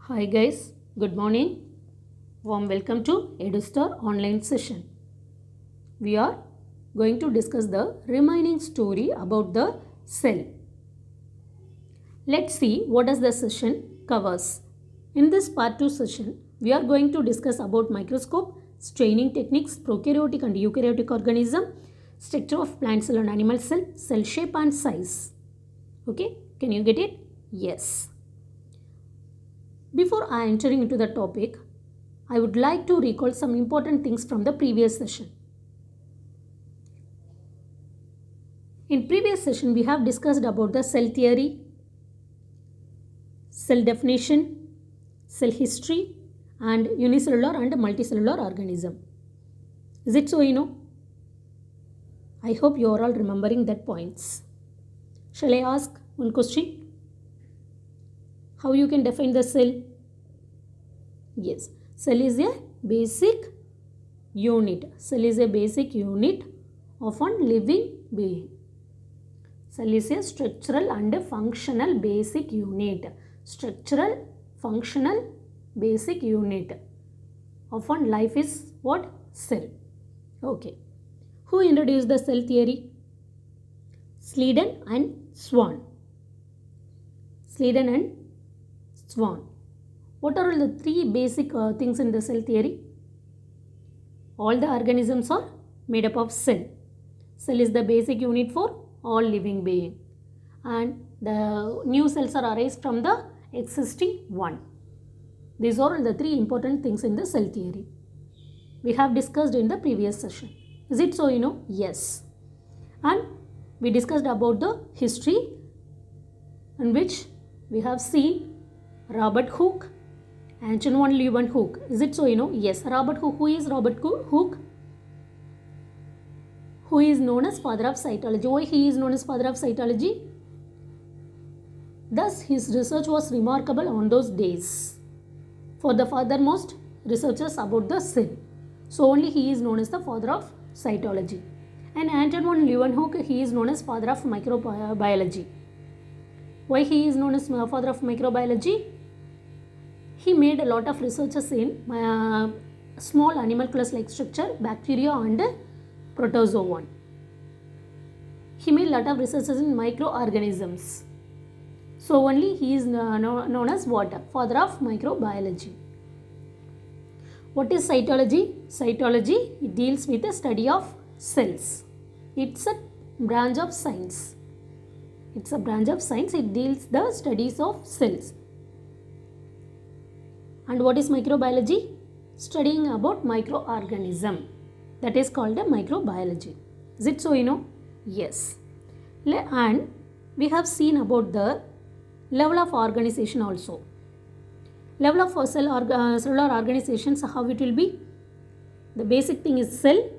Hi guys, good morning. Warm welcome to EduStar online session. We are going to discuss the remaining story about the cell. Let's see what does the session covers. In this part 2 session, we are going to discuss about microscope, staining techniques, prokaryotic and eukaryotic organism, structure of plant cell and animal cell, cell shape and size. Okay, can you get it? Yes. Before I entering into the topic, I would like to recall some important things from the previous session. In previous session, we have discussed about the cell theory, cell definition, cell history and unicellular and multicellular organism. Is it so you know? I hope you are all remembering that points. Shall I ask one question? How you can define the cell? Yes, cell is a basic unit. Cell is a basic unit of a living being. Cell is a structural and functional basic unit. Structural, functional, basic unit of one life is what? Cell. Okay. Who introduced the cell theory? Sleeden and Swan. Sleeden and Swan. What are the three basic things in the cell theory? All the organisms are made up of cell. Cell is the basic unit for all living being. And the new cells are arised from the existing one. These are the three important things in the cell theory. We have discussed in the previous session. Is it so you know? Yes. And we discussed about the history in which we have seen Robert Hooke, Anton van Leeuwenhoek. Is it so you know? Yes. Robert Hooke. Who is Robert Hooke? Who is known as father of cytology. Why he is known as father of cytology? Thus his research was remarkable on those days. For the furthermost researchers about the cell. So only he is known as the father of cytology. And Anton van Leeuwenhoek, he is known as father of microbiology. Why he is known as father of microbiology? He made a lot of researches in small animalculous-like structure, bacteria and protozoan. He made a lot of researches in microorganisms. So only he is known as what? Father of microbiology. What is cytology? Cytology, it deals with the study of cells. It's a branch of science. It's a branch of science. It deals the studies of cells. And what is microbiology? Studying about microorganism. That is called a microbiology. Is it so you know? Yes. And we have seen about the level of organization also. Level of cellular organizations, how it will be? The basic thing is cell.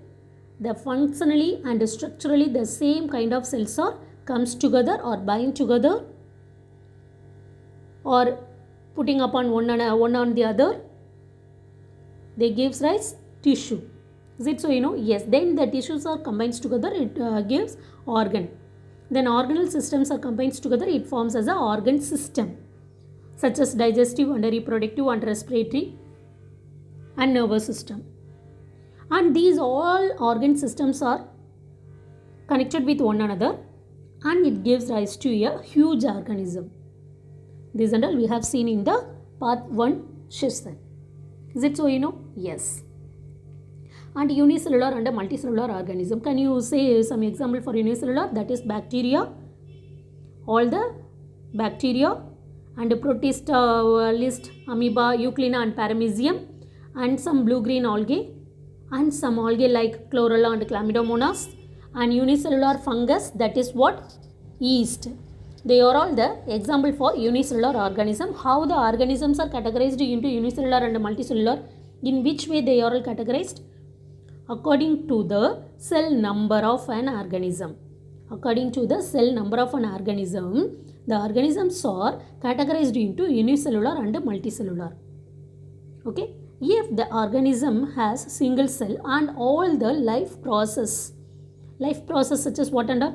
The functionally and structurally the same kind of cells are comes together or bind together or putting upon one on the other. They gives rise tissue. Is it so you know? Yes. Then the tissues are combined together. It gives organ. Then organelle systems are combined together. It forms as an organ system, such as digestive and reproductive and respiratory and nervous system. And these all organ systems are connected with one another and it gives rise to a huge organism. This and all we have seen in the part 1 session. Is it so you know? Yes. And unicellular and multicellular organism. Can you say some example for unicellular? That is bacteria. All the bacteria and protist, list, amoeba, euglena and paramecium and some blue-green algae and some algae like chlorella and chlamydomonas and unicellular fungus, that is what? Yeast. They are all the example for unicellular organism. How the organisms are categorized into unicellular and multicellular? In which way they are all categorized? According to the cell number of an organism. According to the cell number of an organism, the organisms are categorized into unicellular and multicellular. Okay. If the organism has single cell and all the life process such as what under?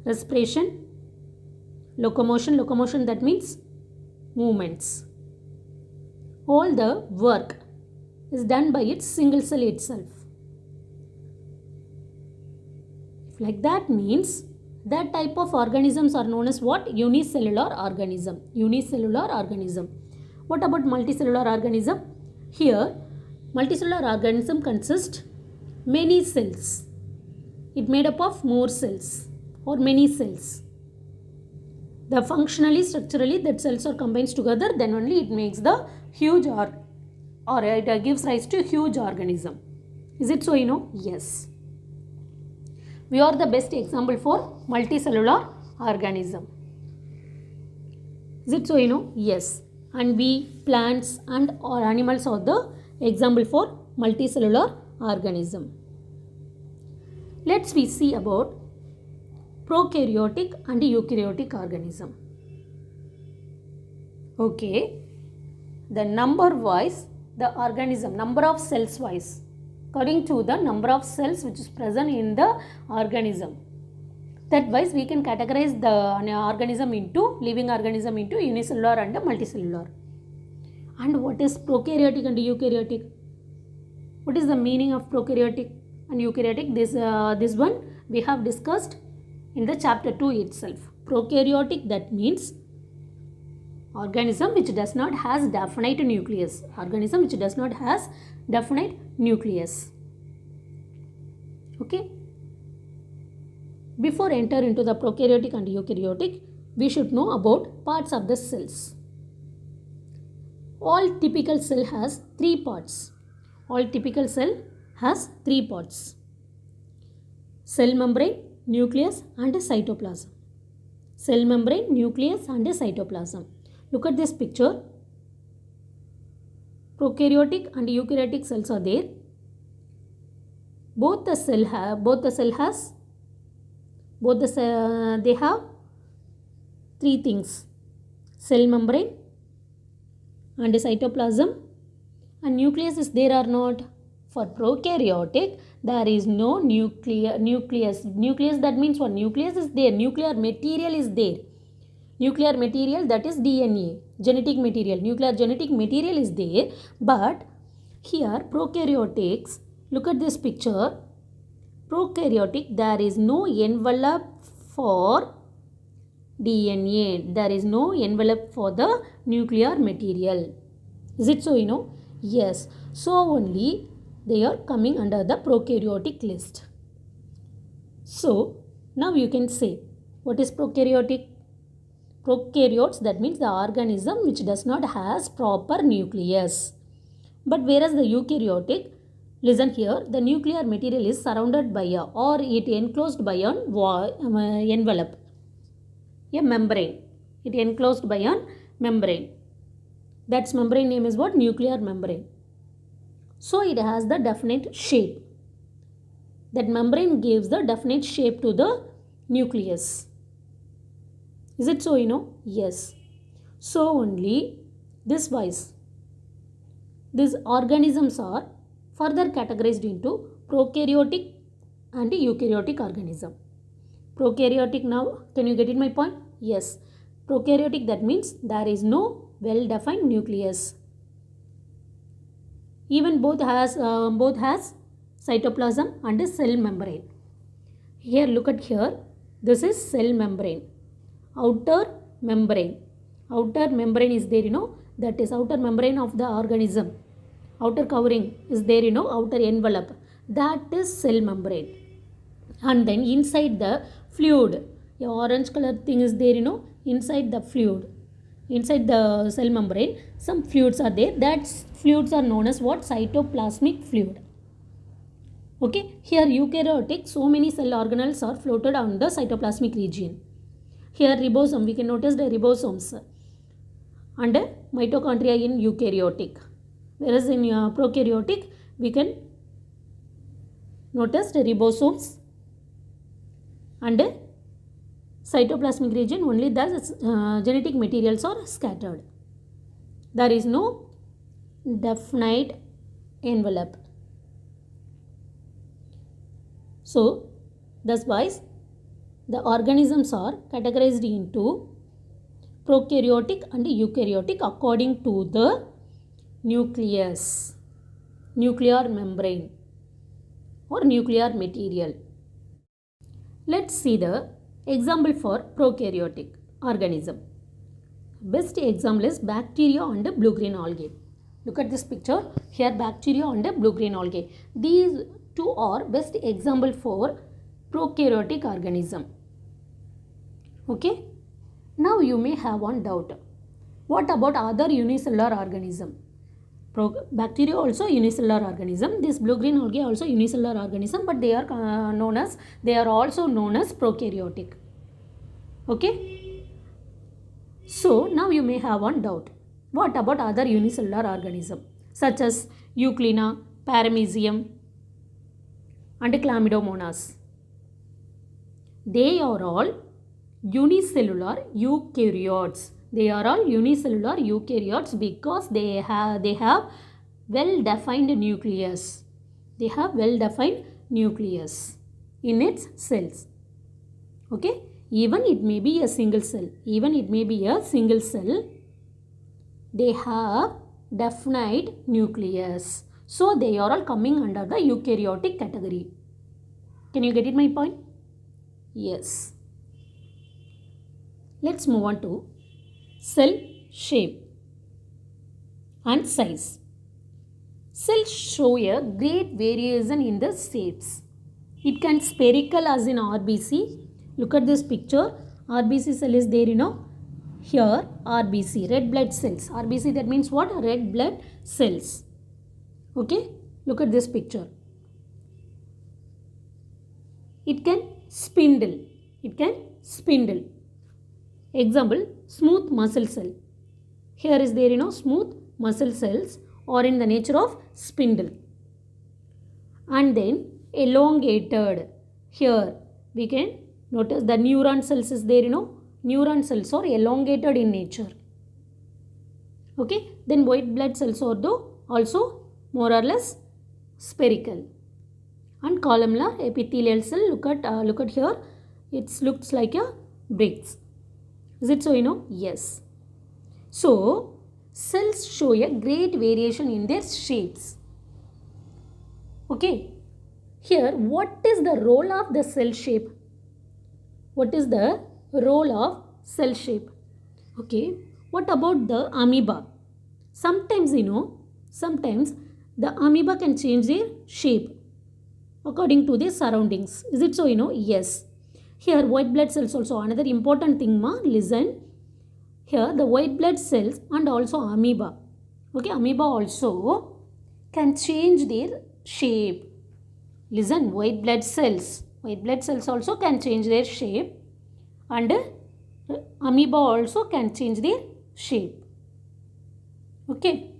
Respiration, locomotion that means movements. all the work is done by its single cell itself. Like that means that type of organisms are known as what? Unicellular organism. Unicellular organism. What about multicellular organism? Here, multicellular organism consists many cells. It made up of more cells or many cells. The functionally, structurally, that cells are combined together, then only it makes the huge or it gives rise to huge organism. Is it so? Yes. We are the best example for multicellular organism. Is it so? Yes. And we, plants and or animals are the example for multicellular organism. Let's we see about prokaryotic and eukaryotic organism. Okay. The number wise, the organism, number of cells wise, according to the number of cells which is present in the organism. That wise we can categorize the organism into, living organism into unicellular and multicellular. And what is prokaryotic and eukaryotic? What is the meaning of prokaryotic and eukaryotic? This one we have discussed in the chapter 2 itself. Prokaryotic, that means organism which does not has definite nucleus. Organism which does not has definite nucleus. Okay. Before enter into the prokaryotic and eukaryotic, we should know about parts of the cells. All typical cell has 3 parts. All typical cell has 3 parts. Cell membrane, nucleus and cytoplasm. Cell membrane, nucleus and cytoplasm. Look at this picture. Prokaryotic and eukaryotic cells are there. They have 3 things: cell membrane and cytoplasm, and nucleus is there or not? For prokaryotic, there is no nucleus. Nucleus, that means what? Nucleus is there. Nuclear material is there. Nuclear material, that is DNA, genetic material. Nuclear genetic material is there. But here prokaryotics, look at this picture. Prokaryotic, there is no envelope for DNA. There is no envelope for the nuclear material. Is it so? Yes. So only they are coming under the prokaryotic list. So now you can say, what is prokaryotic? Prokaryotes, that means the organism which does not has proper nucleus. But whereas the eukaryotic, listen here, the nuclear material is surrounded by or it enclosed by an envelope, a membrane. It enclosed by an membrane. That membrane name is what? Nuclear membrane. So it has the definite shape. That membrane gives the definite shape to the nucleus. Is it so? Yes. So only this wise, these organisms are further categorized into prokaryotic and eukaryotic organism. Prokaryotic, now can you get it my point? Yes. Prokaryotic, that means there is no well-defined nucleus. Even both has cytoplasm and a cell membrane. Here, look at here. This is cell membrane. Outer membrane. Outer membrane is there, that is outer membrane of the organism. Outer covering is there, outer envelope. That is cell membrane. And then inside the fluid, a orange color thing is there, inside the fluid. Inside the cell membrane, some fluids are there. That fluids are known as what? Cytoplasmic fluid. Okay. Here eukaryotic, so many cell organelles are floated on the cytoplasmic region. Here ribosome, we can notice the ribosomes and mitochondria in eukaryotic. Whereas in prokaryotic, we can notice the ribosomes and cytoplasmic region. Only the genetic materials are scattered. There is no definite envelope. So, thus wise, the organisms are categorized into prokaryotic and eukaryotic according to the nucleus, nuclear membrane or nuclear material. Let's see the example for prokaryotic organism. Best example is bacteria and blue-green algae. Look at this picture. Here bacteria and blue-green algae. These two are best example for prokaryotic organism. Okay. Now you may have one doubt. What about other unicellular organism? Bacteria also unicellular organism. This blue-green algae also unicellular organism, but they are also known as prokaryotic. Okay. So now you may have one doubt. What about other unicellular organism such as Euglena, Paramecium and Chlamydomonas? They are all unicellular eukaryotes. They are all unicellular eukaryotes because they have well-defined nucleus. They have well-defined nucleus in its cells. Okay. Even it may be a single cell. They have definite nucleus. So they are all coming under the eukaryotic category. Can you get it my point? Yes. Let's move on to cell shape and size. Cells show a great variation in the shapes. It can spherical as in RBC. Look at this picture. RBC cell is there, Here RBC, red blood cells. RBC, that means what? Red blood cells. Okay. Look at this picture. It can spindle. Example, smooth muscle cell. Here is there, smooth muscle cells are in the nature of spindle. And then elongated. Here we can notice the neuron cells is there, Neuron cells are elongated in nature. Okay. Then white blood cells are also more or less spherical. And columnar epithelial cell, look at here. It looks like a bricks. Is it so, Yes. So cells show a great variation in their shapes. Okay. Here, what is the role of the cell shape? What is the role of cell shape? Okay. What about the amoeba? Sometimes, the amoeba can change their shape according to their surroundings. Is it so, Yes. Here, white blood cells also. Another important thing, listen. Here, the white blood cells and also amoeba. Okay, amoeba also can change their shape. Listen, white blood cells also can change their shape, and amoeba also can change their shape. Okay.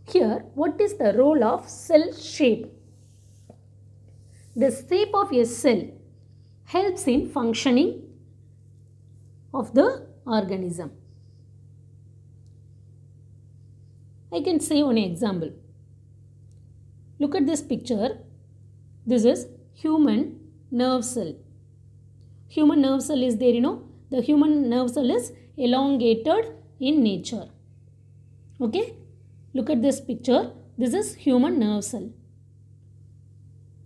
Here, what is the role of cell shape? The shape of a cell helps in functioning of the organism. I can say one example. Look at this picture. This is human nerve cell. Human nerve cell is there, The human nerve cell is elongated in nature. Okay. Look at this picture. This is human nerve cell.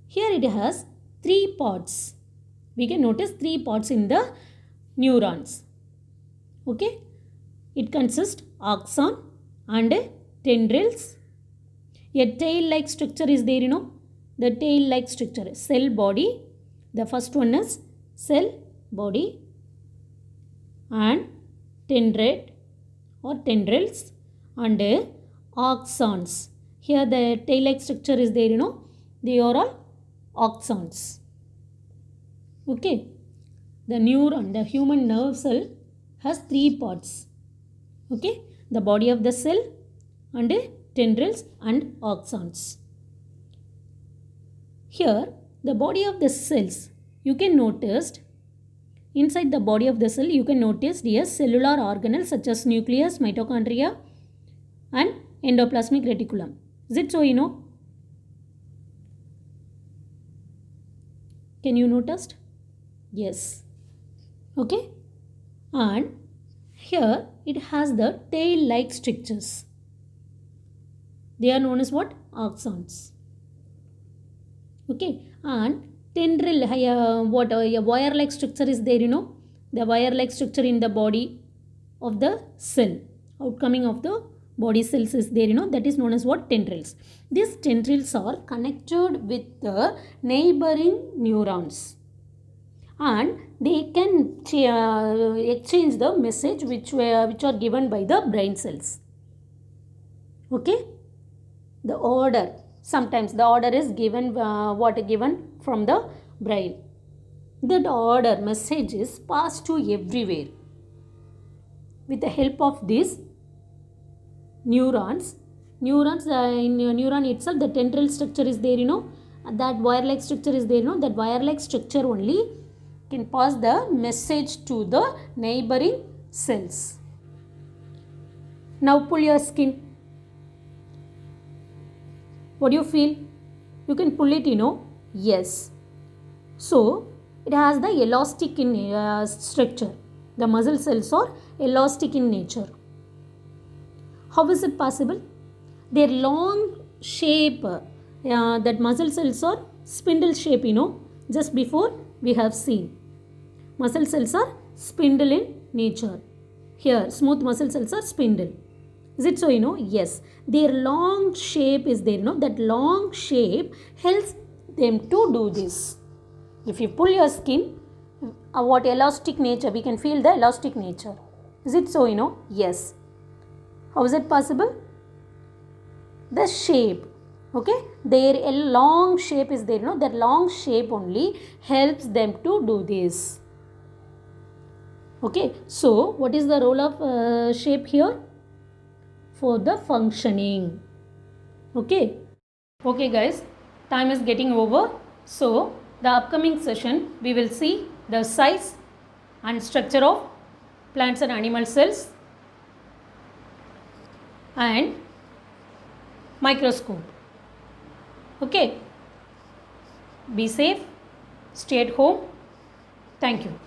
Here it has 3 parts. We can notice 3 parts in the neurons. Okay. It consists axon and tendrils. A tail-like structure is there, The tail-like structure, cell body. The first one is cell body and tendril or tendrils and axons. Here the tail-like structure is there, They are all axons. Okay. The neuron, the human nerve cell has 3 parts. Okay. The body of the cell and tendrils and axons. Here, the body of the cells, you can notice, inside the body of the cell, you can notice the cellular organelles such as nucleus, mitochondria and endoplasmic reticulum. Is it so, Can you notice? Yes. Okay. And here it has the tail-like structures. They are known as what? Axons. Okay, and tendril, what a wire-like structure is there, the wire-like structure in the body of the cell, outcoming of the body cells is there, that is known as what? Tendrils. These tendrils are connected with the neighboring neurons, and they can exchange the message which are given by the brain cells. Okay, the order, sometimes the order is given given from the brain. That order message is passed to everywhere with the help of these neurons. In neuron itself, the tendril structure is there, that wire like structure is there, that wire like structure only can pass the message to the neighboring cells. Now pull your skin. What do you feel? You can pull it, yes. So it has the elastic in structure. The muscle cells are elastic in nature. How is it possible? Their long shape, that muscle cells are spindle shape, just before we have seen. Muscle cells are spindle in nature. Here, smooth muscle cells are spindle. Is it so, Yes. Their long shape is there, that long shape helps them to do this. If you pull your skin, what elastic nature, we can feel the elastic nature. Is it so, Yes. How is it possible? The shape, okay, their long shape is there, that long shape only helps them to do this. Okay, so what is the role of shape here? For the functioning. Okay guys, time is getting over. So the upcoming session we will see the size and structure of plants and animal cells and microscope. Okay, be safe, stay at home. Thank you.